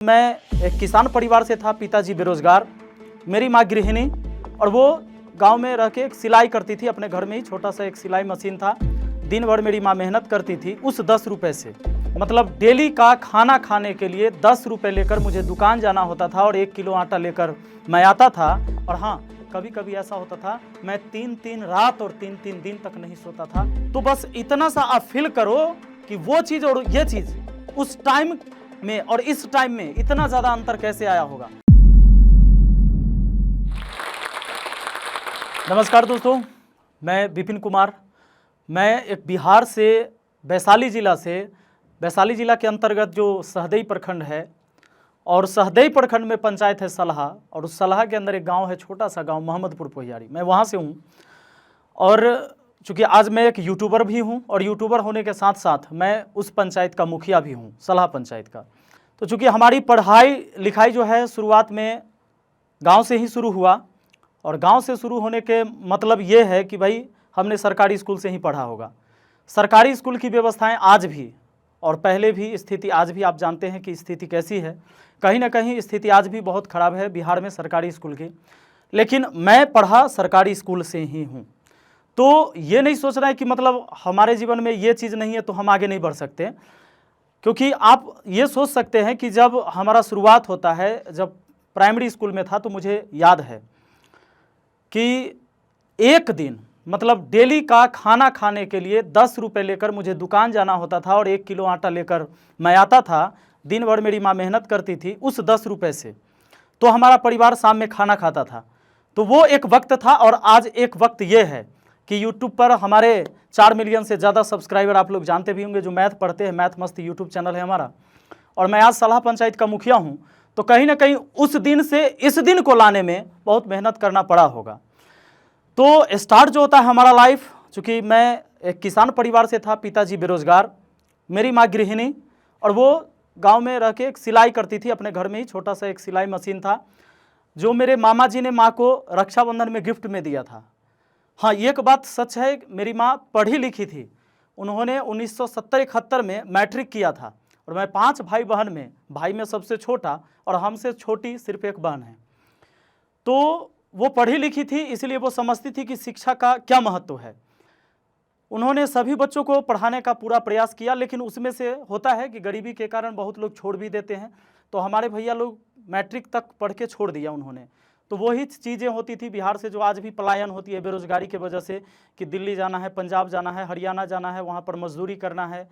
मैं एक किसान परिवार से था, पिताजी बेरोजगार, मेरी माँ गृहिणी, और वो गांव में रह के सिलाई करती थी। अपने घर में ही छोटा सा एक सिलाई मशीन था। दिन भर मेरी माँ मेहनत करती थी। उस 10 रुपये से मतलब डेली का खाना खाने के लिए 10 रुपये लेकर मुझे दुकान जाना होता था और 1 किलो आटा लेकर मैं आता था। और हाँ, कभी कभी ऐसा होता था मैं 3-3 रात और 3-3 दिन तक नहीं सोता था। तो बस इतना सा आप फील करो कि वो चीज़ और ये चीज़ उस टाइम में और इस टाइम में इतना ज्यादा अंतर कैसे आया होगा। नमस्कार दोस्तों, मैं विपिन कुमार। मैं एक बिहार से वैशाली जिला के अंतर्गत जो सहदेई प्रखंड है, और सहदेई प्रखंड में पंचायत है सलहा, और उस सलहा के अंदर एक गांव है, छोटा सा गांव मोहम्मदपुर पोहियारी। मैं वहां से हूं। और चूँकि आज मैं एक यूट्यूबर भी हूं, और यूट्यूबर होने के साथ साथ मैं उस पंचायत का मुखिया भी हूं, सलहा पंचायत का। तो चूँकि हमारी पढ़ाई लिखाई जो है शुरुआत में गांव से ही शुरू हुआ, और गांव से शुरू होने के मतलब ये है कि भाई हमने सरकारी स्कूल से ही पढ़ा होगा। सरकारी स्कूल की व्यवस्थाएं आज भी और पहले भी स्थिति आज भी आप जानते हैं कि स्थिति कैसी है। कहीं ना कहीं स्थिति आज भी बहुत ख़राब है बिहार में सरकारी स्कूल की। लेकिन मैं पढ़ा सरकारी स्कूल से ही हूँ। तो ये नहीं सोचना है कि मतलब हमारे जीवन में ये चीज़ नहीं है तो हम आगे नहीं बढ़ सकते। क्योंकि आप ये सोच सकते हैं कि जब हमारा शुरुआत होता है, जब प्राइमरी स्कूल में था, तो मुझे याद है कि एक दिन मतलब डेली का खाना खाने के लिए 10 रुपये लेकर मुझे दुकान जाना होता था और 1 किलो आटा लेकर मैं आता था। दिन भर मेरी माँ मेहनत करती थी। उस 10 रुपये से तो हमारा परिवार शाम में खाना खाता था। तो वो एक वक्त था। और आज एक वक्त ये है कि यूट्यूब पर हमारे 4 मिलियन से ज़्यादा सब्सक्राइबर आप लोग जानते भी होंगे, जो मैथ पढ़ते हैं। मैथ मस्त यूट्यूब चैनल है हमारा, और मैं आज सलहा पंचायत का मुखिया हूँ। तो कहीं ना कहीं उस दिन से इस दिन को लाने में बहुत मेहनत करना पड़ा होगा। तो स्टार्ट जो होता है हमारा लाइफ, चूँकि मैं एक किसान परिवार से था, पिताजी बेरोजगार, मेरी माँ गृहिणी, और वो गांव में रह के एक सिलाई करती थी। अपने घर में ही छोटा सा एक सिलाई मशीन था, जो मेरे मामा जी ने माँ को रक्षाबंधन में गिफ्ट में दिया था। हाँ, एक बात सच है, मेरी माँ पढ़ी लिखी थी। उन्होंने 1970-71 में मैट्रिक किया था। और मैं 5 भाई बहन में भाई में सबसे छोटा, और हमसे छोटी सिर्फ एक बहन है। तो वो पढ़ी लिखी थी, इसलिए वो समझती थी कि शिक्षा का क्या महत्व है। उन्होंने सभी बच्चों को पढ़ाने का पूरा प्रयास किया, लेकिन उसमें से होता है कि गरीबी के कारण बहुत लोग छोड़ भी देते हैं। तो हमारे भैया लोग मैट्रिक तक पढ़ के छोड़ दिया उन्होंने। तो वही चीज़ें होती थी बिहार से, जो आज भी पलायन होती है बेरोजगारी के वजह से, कि दिल्ली जाना है, पंजाब जाना है, हरियाणा जाना है, वहाँ पर मजदूरी करना है।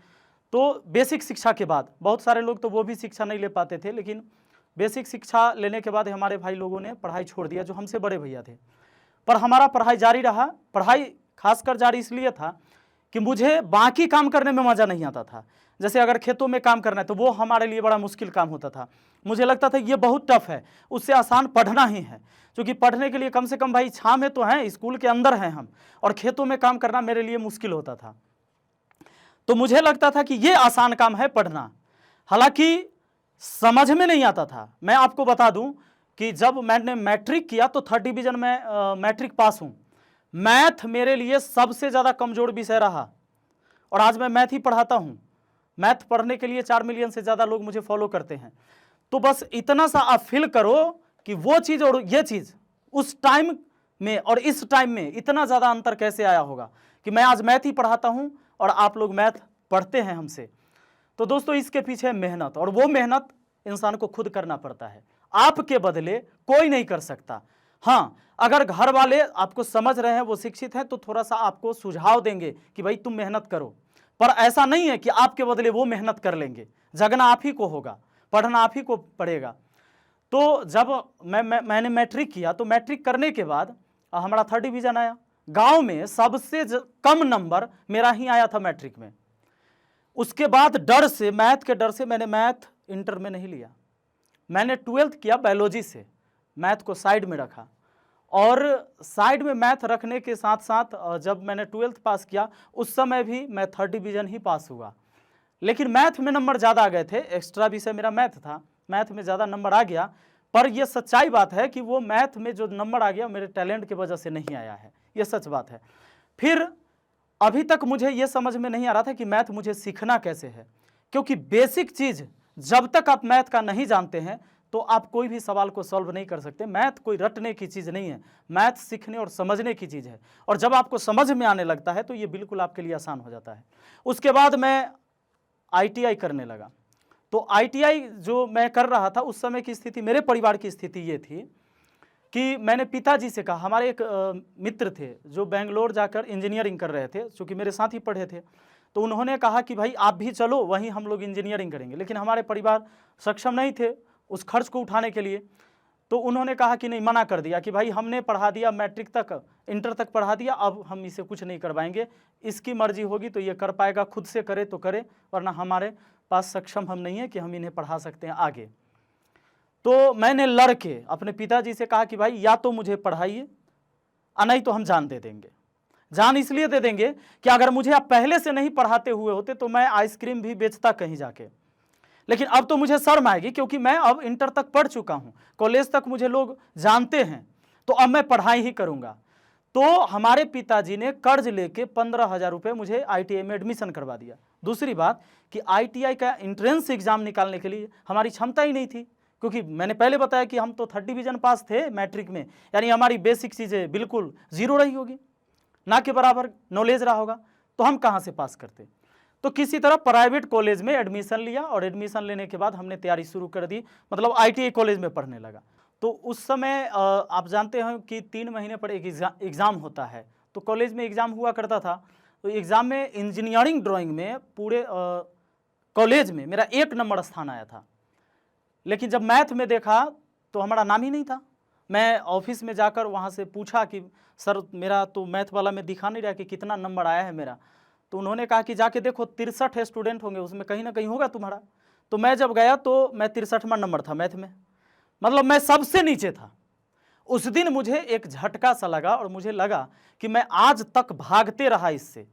तो बेसिक शिक्षा के बाद बहुत सारे लोग तो वो भी शिक्षा नहीं ले पाते थे, लेकिन बेसिक शिक्षा लेने के बाद हमारे भाई लोगों ने पढ़ाई छोड़ दिया, जो हमसे बड़े भैया थे। पर हमारा पढ़ाई जारी रहा। पढ़ाई खासकर जारी इसलिए था कि मुझे बाकी काम करने में मज़ा नहीं आता था। जैसे अगर खेतों में काम करना है तो वो हमारे लिए बड़ा मुश्किल काम होता था। मुझे लगता था ये बहुत टफ है, उससे आसान पढ़ना ही है। क्योंकि पढ़ने के लिए कम से कम भाई छाँ में तो हैं, स्कूल के अंदर हैं हम, और खेतों में काम करना मेरे लिए मुश्किल होता था। तो मुझे लगता था कि ये आसान काम है पढ़ना, हालांकि समझ में नहीं आता था। मैं आपको बता दूं कि जब मैंने मैट्रिक किया तो 3rd डिवीजन में मैट्रिक पास हूं। मैथ मेरे लिए सबसे ज़्यादा कमज़ोर विषय रहा, और आज मैं मैथ ही पढ़ाता हूं। मैथ पढ़ने के लिए 4 मिलियन से ज़्यादा लोग मुझे फॉलो करते हैं। तो बस इतना सा आप फील करो कि वो चीज़ और ये चीज़ उस टाइम में और इस टाइम में इतना ज़्यादा अंतर कैसे आया होगा कि मैं आज मैथ ही पढ़ाता हूँ और आप लोग मैथ पढ़ते हैं हमसे। तो दोस्तों, इसके पीछे मेहनत, और वो मेहनत इंसान को खुद करना पड़ता है। आपके बदले कोई नहीं कर सकता। हाँ, अगर घर वाले आपको समझ रहे हैं, वो शिक्षित हैं, तो थोड़ा सा आपको सुझाव देंगे कि भाई तुम मेहनत करो। पर ऐसा नहीं है कि आपके बदले वो मेहनत कर लेंगे। जगना आप ही को होगा, पढ़ना आप ही को पड़ेगा। तो जब मैंने मैट्रिक किया, तो मैट्रिक करने के बाद हमारा 3rd डिवीजन आया। गाँव में सबसे कम नंबर मेरा ही आया था मैट्रिक में। उसके बाद डर से, मैथ के डर से, मैंने मैथ इंटर में नहीं लिया। मैंने 12th किया बायोलॉजी से, मैथ को साइड में रखा। और साइड में मैथ रखने के साथ साथ जब मैंने 12th पास किया, उस समय भी मैं 3rd डिवीजन ही पास हुआ। लेकिन मैथ में नंबर ज़्यादा आ गए थे, एक्स्ट्रा विषय मेरा मैथ था, मैथ में ज़्यादा नंबर आ गया। पर यह सच्चाई बात है कि वो मैथ में जो नंबर आ गया मेरे टैलेंट की वजह से नहीं आया है, ये सच बात है। फिर अभी तक मुझे ये समझ में नहीं आ रहा था कि मैथ मुझे सीखना कैसे है, क्योंकि बेसिक चीज़ जब तक आप मैथ का नहीं जानते हैं तो आप कोई भी सवाल को सॉल्व नहीं कर सकते। मैथ कोई रटने की चीज़ नहीं है, मैथ सीखने और समझने की चीज़ है। और जब आपको समझ में आने लगता है तो ये बिल्कुल आपके लिए आसान हो जाता है। उसके बाद मैं ITI करने लगा। तो ITI जो मैं कर रहा था उस समय की स्थिति, मेरे परिवार की स्थिति ये थी कि मैंने पिताजी से कहा, हमारे एक मित्र थे जो बेंगलोर जाकर इंजीनियरिंग कर रहे थे, चूँकि मेरे साथ ही पढ़े थे, तो उन्होंने कहा कि भाई आप भी चलो, वहीं हम लोग इंजीनियरिंग करेंगे। लेकिन हमारे परिवार सक्षम नहीं थे उस खर्च को उठाने के लिए, तो उन्होंने कहा कि नहीं, मना कर दिया कि भाई हमने पढ़ा दिया, मैट्रिक तक, इंटर तक पढ़ा दिया, अब हम इसे कुछ नहीं करवाएंगे, इसकी मर्जी होगी तो ये कर पाएगा, खुद से करे तो करे, वरना हमारे पास सक्षम हम नहीं है कि हम इन्हें पढ़ा सकते हैं आगे। तो मैंने लड़ के अपने पिताजी से कहा कि भाई या तो मुझे पढ़ाइए, नहीं तो हम जान दे देंगे। जान इसलिए दे देंगे कि अगर मुझे आप पहले से नहीं पढ़ाते हुए होते तो मैं आइसक्रीम भी बेचता कहीं जाके, लेकिन अब तो मुझे शर्म आएगी क्योंकि मैं अब इंटर तक पढ़ चुका हूं, कॉलेज तक मुझे लोग जानते हैं, तो अब मैं पढ़ाई ही करूंगा। तो हमारे पिताजी ने कर्ज लेके 15,000 रुपये मुझे ITI में एडमिशन करवा दिया। दूसरी बात कि ITI का एंट्रेंस एग्जाम निकालने के लिए हमारी क्षमता ही नहीं थी, क्योंकि मैंने पहले बताया कि हम तो 3rd डिवीजन पास थे मैट्रिक में, यानी हमारी बेसिक चीज़ें बिल्कुल जीरो रही होगी, ना के बराबर नॉलेज रहा होगा, तो हम कहाँ से पास करते। तो किसी तरह प्राइवेट कॉलेज में एडमिशन लिया और एडमिशन लेने के बाद हमने तैयारी शुरू कर दी, मतलब ITI कॉलेज में पढ़ने लगा। तो उस समय आप जानते हैं कि 3 महीने पर एक एग्ज़ाम होता है, तो कॉलेज में एग्ज़ाम हुआ करता था। तो एग्ज़ाम में इंजीनियरिंग ड्राइंग में पूरे कॉलेज में मेरा 1 नंबर स्थान आया था, लेकिन जब मैथ में देखा तो हमारा नाम ही नहीं था। मैं ऑफिस में जाकर वहाँ से पूछा कि सर मेरा तो मैथ वाला में दिखा नहीं रहा कि कितना नंबर आया है मेरा। तो उन्होंने कहा कि जाके देखो 63 स्टूडेंट होंगे, उसमें कहीं ना कहीं होगा तुम्हारा। तो मैं जब गया तो मैं 63वां नंबर था मैथ में, मतलब मैं सबसे नीचे था। उस दिन मुझे एक झटका सा लगा और मुझे लगा कि मैं आज तक भागते रहा इससे,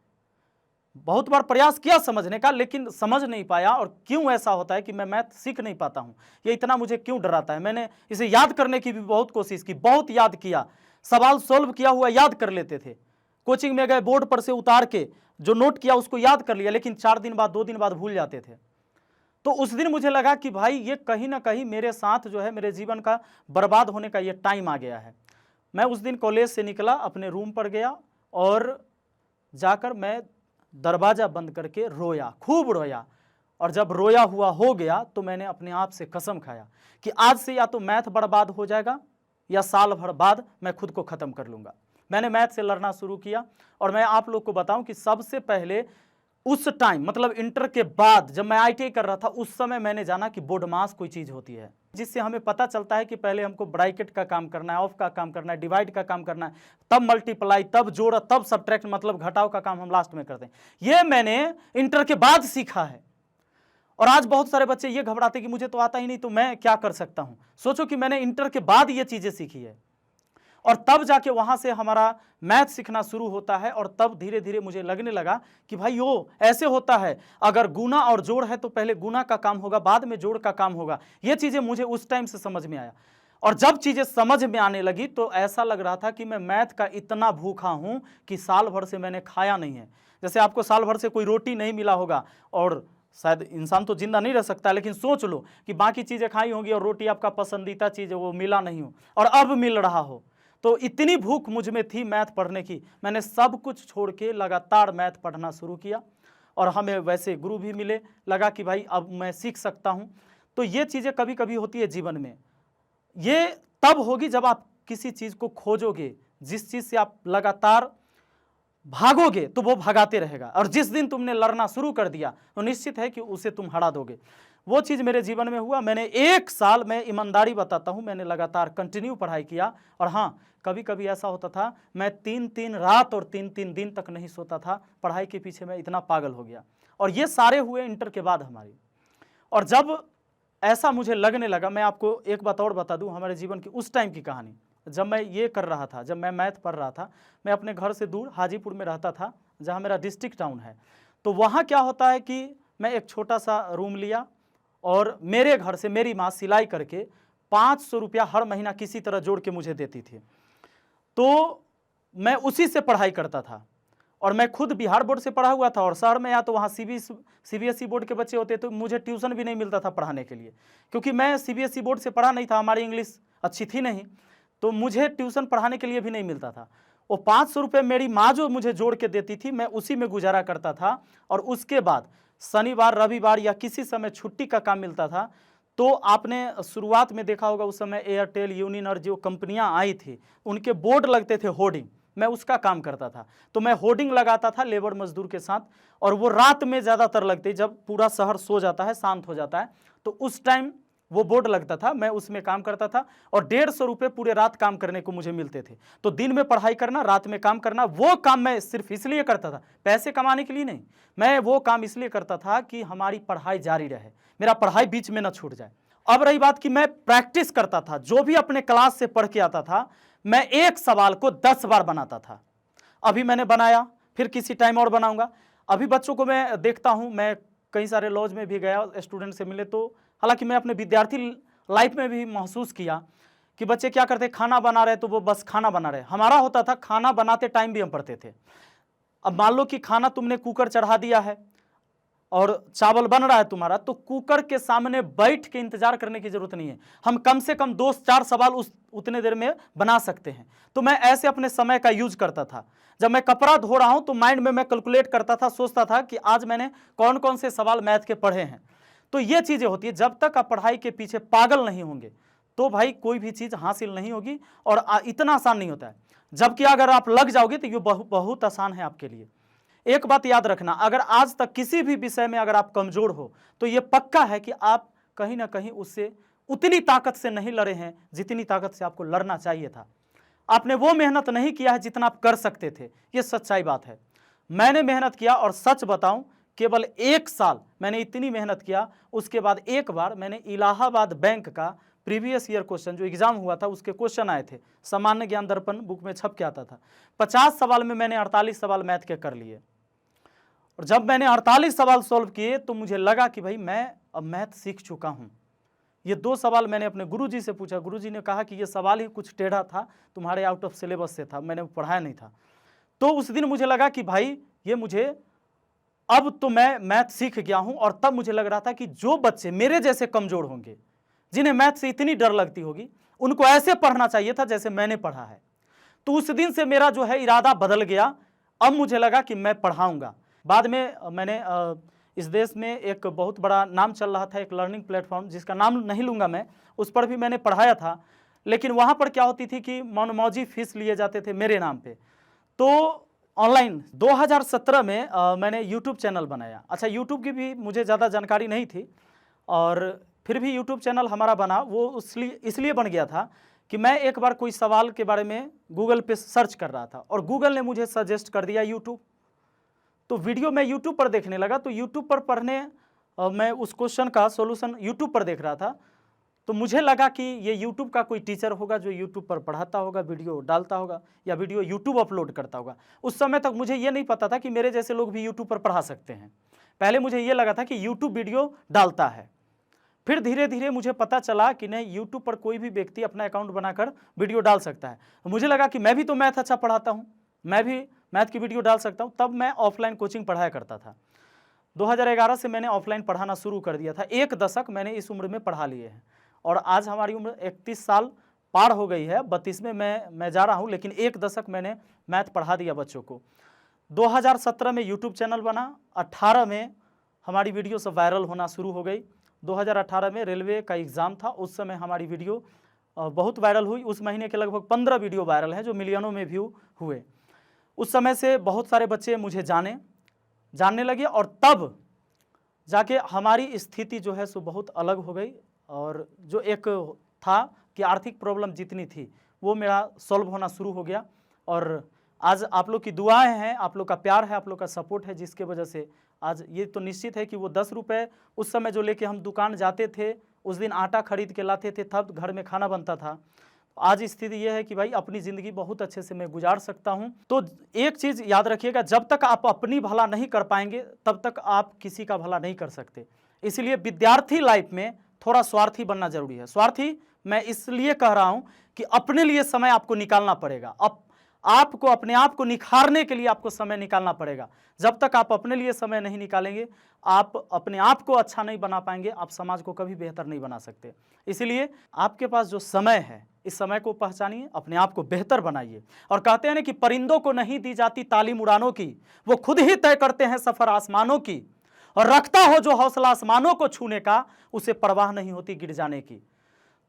बहुत बार प्रयास किया समझने का, लेकिन समझ नहीं पाया। और क्यों ऐसा होता है कि मैं मैथ सीख नहीं पाता हूँ, ये इतना मुझे क्यों डराता है। मैंने इसे याद करने की भी बहुत कोशिश की, बहुत याद किया, सवाल सॉल्व किया हुआ याद कर लेते थे, कोचिंग में गए बोर्ड पर से उतार के जो नोट किया उसको याद कर लिया, लेकिन 4 दिन बाद 2 दिन बाद भूल जाते थे। तो उस दिन मुझे लगा कि भाई ये कहीं ना कहीं मेरे साथ जो है मेरे जीवन का बर्बाद होने का ये टाइम आ गया है। मैं उस दिन कॉलेज से निकला, अपने रूम पर गया और जाकर मैं दरवाज़ा बंद करके रोया, खूब रोया। और जब रोया हुआ हो गया तो मैंने अपने आप से कसम खाया कि आज से या तो मैथ बर्बाद हो जाएगा या साल भर बाद मैं खुद को ख़त्म कर लूँगा। मैंने मैथ से लड़ना शुरू किया। और मैं आप लोग को बताऊं कि सबसे पहले उस टाइम, मतलब इंटर के बाद जब मैं ITI कर रहा था, उस समय मैंने जाना कि बोर्ड मास कोई चीज़ होती है, जिससे हमें पता चलता है कि पहले हमको ब्रैकेट का काम करना है, ऑफ का काम करना है, डिवाइड का काम करना है, तब मल्टीप्लाई, तब जोड़, तब सब्ट्रैक्ट, मतलब घटाव का काम हम लास्ट में करते हैं। ये मैंने इंटर के बाद सीखा है। और आज बहुत सारे बच्चे ये घबराते कि मुझे तो आता ही नहीं तो मैं क्या कर सकता हूँ। सोचो कि मैंने इंटर के बाद ये चीज़ें सीखी है और तब जाके वहाँ से हमारा मैथ सीखना शुरू होता है। और तब धीरे धीरे मुझे लगने लगा कि भाई यो ऐसे होता है, अगर गुना और जोड़ है तो पहले गुना का काम होगा, बाद में जोड़ का काम होगा। ये चीज़ें मुझे उस टाइम से समझ में आया। और जब चीज़ें समझ में आने लगी तो ऐसा लग रहा था कि मैं मैथ का इतना भूखा हूँ कि साल भर से मैंने खाया नहीं है। जैसे आपको साल भर से कोई रोटी नहीं मिला होगा, और शायद इंसान तो जिंदा नहीं रह सकता, लेकिन सोच लो कि बाकी चीज़ें खाई होंगी और रोटी आपका पसंदीदा चीज़ है वो मिला नहीं हो और अब मिल रहा हो। तो इतनी भूख मुझ में थी मैथ पढ़ने की, मैंने सब कुछ छोड़ के लगातार मैथ पढ़ना शुरू किया। और हमें वैसे गुरु भी मिले, लगा कि भाई अब मैं सीख सकता हूँ। तो ये चीज़ें कभी कभी होती है जीवन में, ये तब होगी जब आप किसी चीज़ को खोजोगे, जिस चीज़ से आप लगातार भागोगे तो वो भगाते रहेगा, और जिस दिन तुमने लड़ना शुरू कर दिया तो निश्चित है कि उसे तुम हरा दोगे। वो चीज़ मेरे जीवन में हुआ। मैंने 1 साल, मैं ईमानदारी बताता हूँ, मैंने लगातार कंटिन्यू पढ़ाई किया। और हाँ, कभी कभी ऐसा होता था मैं 3-3 रात और 3-3 दिन तक नहीं सोता था, पढ़ाई के पीछे मैं इतना पागल हो गया। और ये सारे हुए इंटर के बाद हमारी। और जब ऐसा मुझे लगने लगा, मैं आपको एक बात और बता दूँ हमारे जीवन की उस टाइम की कहानी। जब मैं ये कर रहा था, जब मैं मैथ पढ़ रहा था, मैं अपने घर से दूर हाजीपुर में रहता था, जहाँ मेरा डिस्ट्रिक्ट टाउन है। तो वहाँ क्या होता है कि मैं एक छोटा सा रूम लिया और मेरे घर से मेरी माँ सिलाई करके 500 रुपया हर महीना किसी तरह जोड़ के मुझे देती थी। तो मैं उसी से पढ़ाई करता था। और मैं खुद बिहार बोर्ड से पढ़ा हुआ था और शहर में या तो वहाँ सीबीएसई बोर्ड के बच्चे होते तो मुझे ट्यूशन भी नहीं मिलता था पढ़ाने के लिए, क्योंकि मैं सीबीएसई बोर्ड से पढ़ा नहीं था, हमारी इंग्लिश अच्छी थी नहीं, तो मुझे ट्यूशन पढ़ाने के लिए भी नहीं मिलता था। वो 500 रुपये मेरी माँ जो मुझे जोड़ के देती थी, मैं उसी में गुजारा करता था। और उसके बाद शनिवार रविवार या किसी समय छुट्टी का काम मिलता था, तो आपने शुरुआत में देखा होगा उस समय एयरटेल, यूनिनर जो कंपनियां आई थी उनके बोर्ड लगते थे होर्डिंग, मैं उसका काम करता था। तो मैं होर्डिंग लगाता था लेबर मजदूर के साथ, और वो रात में ज़्यादातर लगते, जब पूरा शहर सो जाता है, शांत हो जाता है, तो उस टाइम वो बोर्ड लगता था, मैं उसमें काम करता था। और 150 रुपये पूरे रात काम करने को मुझे मिलते थे। तो दिन में पढ़ाई करना, रात में काम करना, वो काम मैं सिर्फ इसलिए करता था, पैसे कमाने के लिए नहीं, मैं वो काम इसलिए करता था कि हमारी पढ़ाई जारी रहे, मेरा पढ़ाई बीच में न छूट जाए। अब रही बात कि मैं प्रैक्टिस करता था, जो भी अपने क्लास से पढ़ के आता था, मैं एक सवाल को 10 बार बनाता था। अभी मैंने बनाया, फिर किसी टाइम और बनाऊंगा। अभी बच्चों को मैं देखता हूं, मैं कई सारे लॉज में भी गया, स्टूडेंट से मिले, तो हालांकि मैं अपने विद्यार्थी लाइफ में भी महसूस किया कि बच्चे क्या करते, खाना बना रहे तो वो बस खाना बना रहे। हमारा होता था खाना बनाते टाइम भी हम पढ़ते थे। अब मान लो कि खाना तुमने कुकर चढ़ा दिया है और चावल बन रहा है तुम्हारा, तो कुकर के सामने बैठ के इंतजार करने की जरूरत नहीं है, हम कम से कम 2-4 सवाल उतने देर में बना सकते हैं। तो मैं ऐसे अपने समय का यूज करता था। जब मैं कपड़ा धो रहा हूं तो माइंड में मैं कैलकुलेट करता था, सोचता था कि आज मैंने कौन कौन से सवाल मैथ के पढ़े हैं। तो ये चीजें होती है, जब तक आप पढ़ाई के पीछे पागल नहीं होंगे तो भाई कोई भी चीज हासिल नहीं होगी, और इतना आसान नहीं होता है। जबकि अगर आप लग जाओगे तो ये बहुत आसान है आपके लिए। एक बात याद रखना, अगर आज तक किसी भी विषय में अगर आप कमजोर हो तो ये पक्का है कि आप कहीं ना कहीं उससे उतनी ताकत से नहीं लड़े हैं जितनी ताकत से आपको लड़ना चाहिए था। आपने वो मेहनत नहीं किया है जितना आप कर सकते थे, ये सच्चाई बात है। मैंने मेहनत किया, और सच बताऊं केवल 1 साल मैंने इतनी मेहनत किया, उसके बाद एक बार मैंने इलाहाबाद बैंक का प्रीवियस ईयर क्वेश्चन जो एग्जाम हुआ था उसके क्वेश्चन आए थे, सामान्य ज्ञान दर्पण बुक में छप के आता था, 50 सवाल में मैंने 48 सवाल मैथ के कर लिए। और जब मैंने 48 सवाल सॉल्व किए तो मुझे लगा कि भाई मैं अब मैथ सीख चुका हूं। ये 2 सवाल मैंने अपने गुरुजी से पूछा, गुरुजी ने कहा कि ये सवाल ही कुछ टेढ़ा था, तुम्हारे आउट ऑफ सिलेबस से था, मैंने पढ़ाया नहीं था। तो उस दिन मुझे लगा कि भाई ये मुझे, अब तो मैं मैथ सीख गया हूं। और तब मुझे लग रहा था कि जो बच्चे मेरे जैसे कमजोर होंगे, जिन्हें मैथ से इतनी डर लगती होगी, उनको ऐसे पढ़ना चाहिए था जैसे मैंने पढ़ा है। तो उस दिन से मेरा जो है इरादा बदल गया। अब मुझे लगा कि मैं पढ़ाऊंगा। बाद में मैंने इस देश में एक बहुत बड़ा नाम चल रहा था, एक लर्निंग प्लेटफॉर्म जिसका नाम नहीं लूँगा मैं, उस पर भी मैंने पढ़ाया था। लेकिन वहाँ पर क्या होती थी कि मनमौजी फीस लिए जाते थे मेरे नाम पे। तो ऑनलाइन 2017 में मैंने यूट्यूब चैनल बनाया। अच्छा, यूट्यूब की भी मुझे ज़्यादा जानकारी नहीं थी, और फिर भी यूट्यूब चैनल हमारा बना, वो इसलिए बन गया था कि मैं एक बार कोई सवाल के बारे में गूगल पे सर्च कर रहा था और गूगल ने मुझे सजेस्ट कर दिया यूट्यूब। तो वीडियो मैं यूट्यूब पर देखने लगा, तो यूट्यूब पर पढ़ने मैं उस क्वेश्चन का सॉल्यूशन यूट्यूब पर देख रहा था। तो मुझे लगा कि ये यूट्यूब का कोई टीचर होगा जो यूट्यूब पर पढ़ाता होगा, वीडियो डालता होगा या वीडियो यूट्यूब अपलोड करता होगा। उस समय तक मुझे ये नहीं पता था कि मेरे जैसे लोग भी यूट्यूब पर पढ़ा सकते हैं। पहले मुझे ये लगा था कि यूट्यूब वीडियो डालता है। फिर धीरे धीरे मुझे पता चला कि नहीं, यूट्यूब पर कोई भी व्यक्ति अपना अकाउंट बनाकर वीडियो डाल सकता है। मुझे लगा कि मैं भी तो मैथ अच्छा पढ़ाता हूँ, मैं भी मैथ की वीडियो डाल सकता हूँ। तब मैं ऑफलाइन कोचिंग पढ़ाया करता था। 2011 से मैंने ऑफलाइन पढ़ाना शुरू कर दिया था। 1 दशक मैंने इस उम्र में पढ़ा लिए हैं, और आज हमारी उम्र 31 साल पार हो गई है, 32 में मैं जा रहा हूँ, लेकिन 1 दशक मैंने मैथ पढ़ा दिया बच्चों को। 2017 में यूट्यूब चैनल बना, 18 में हमारी वीडियो सब वायरल होना शुरू हो गई। 2018 में रेलवे का एग्ज़ाम था, उस समय हमारी वीडियो बहुत वायरल हुई। उस महीने के लगभग 15 वीडियो वायरल हैं जो मिलियनों में व्यू हुए। उस समय से बहुत सारे बच्चे मुझे जानने लगे, और तब जाके हमारी स्थिति जो है सो बहुत अलग हो गई। और जो एक था कि आर्थिक प्रॉब्लम जितनी थी वो मेरा सॉल्व होना शुरू हो गया। और आज आप लोग की दुआएं हैं, आप लोग का प्यार है, आप लोग का सपोर्ट है, जिसके वजह से आज ये तो निश्चित है कि वो 10 रुपये उस समय जो लेके हम दुकान जाते थे, उस दिन आटा खरीद के लाते थे, तब घर में खाना बनता था। आज स्थिति ये है कि भाई अपनी ज़िंदगी बहुत अच्छे से मैं गुजार सकता हूँ। तो एक चीज़ याद रखिएगा, जब तक आप अपनी भला नहीं कर पाएंगे तब तक आप किसी का भला नहीं कर सकते। इसलिए विद्यार्थी लाइफ में थोड़ा स्वार्थी बनना जरूरी है। स्वार्थी मैं इसलिए कह रहा हूँ कि अपने लिए समय आपको निकालना पड़ेगा। आपको अपने आप को निखारने के लिए आपको समय निकालना पड़ेगा। जब तक आप अपने लिए समय नहीं निकालेंगे, आप अपने आप को अच्छा नहीं बना पाएंगे, आप समाज को कभी बेहतर नहीं बना सकते। इसीलिए आपके पास जो समय है, इस समय को पहचानिए, अपने आप को बेहतर बनाइए। और कहते हैं ना कि परिंदों को नहीं दी जाती तालीम उड़ानों की, वो खुद ही तय करते हैं सफर आसमानों की। और रखता हो जो हौसला आसमानों को छूने का, उसे परवाह नहीं होती गिर जाने की।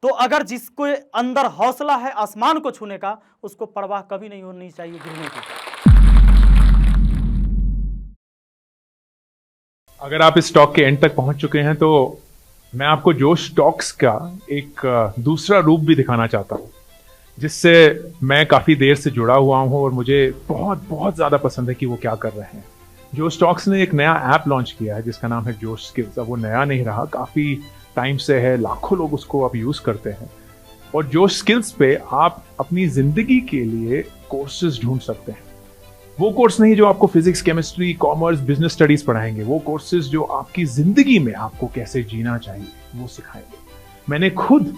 तो अगर जिसके अंदर हौसला है आसमान को छूने का, उसको परवाह कभी नहीं होनी चाहिए गिरने की। अगर आप इस टॉक के एंड तक पहुंच चुके हैं तो मैं आपको जोश टॉक्स का एक दूसरा रूप भी दिखाना चाहता हूं, जिससे मैं काफ़ी देर से जुड़ा हुआ हूं और मुझे बहुत बहुत ज़्यादा पसंद है कि वो क्या कर रहे हैं। जोश टॉक्स ने एक नया ऐप लॉन्च किया है जिसका नाम है जोश स्किल्स। अब वो नया नहीं रहा, काफ़ी टाइम से है, लाखों लोग उसको अब यूज़ करते हैं। और जोश स्किल्स पे आप अपनी ज़िंदगी के लिए कोर्सेज ढूंढ सकते हैं। वो कोर्स नहीं जो आपको physics, chemistry, commerce, business studies पढ़ाएंगे, वो कोर्सेज जो आपकी जिंदगी में आपको कैसे जीना चाहिए वो सिखाएंगे। मैंने खुद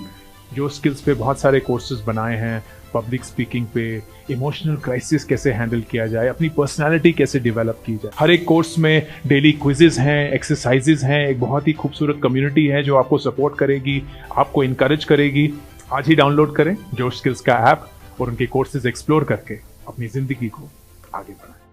जो स्किल्स पे बहुत सारे कोर्सेज बनाए हैं, पब्लिक स्पीकिंग पे, इमोशनल क्राइसिस कैसे हैंडल किया जाए, अपनी पर्सनालिटी कैसे डेवलप की जाए। हर एक कोर्स में डेली क्विजेज हैं, एक्सरसाइजेज हैं, एक बहुत ही खूबसूरत कम्युनिटी है जो आपको सपोर्ट करेगी, आपको इनकरेज करेगी। आज ही डाउनलोड करें जोश स्किल्स का ऐप और उनके कोर्सेज एक्सप्लोर करके अपनी जिंदगी को आगे बढ़ाएं।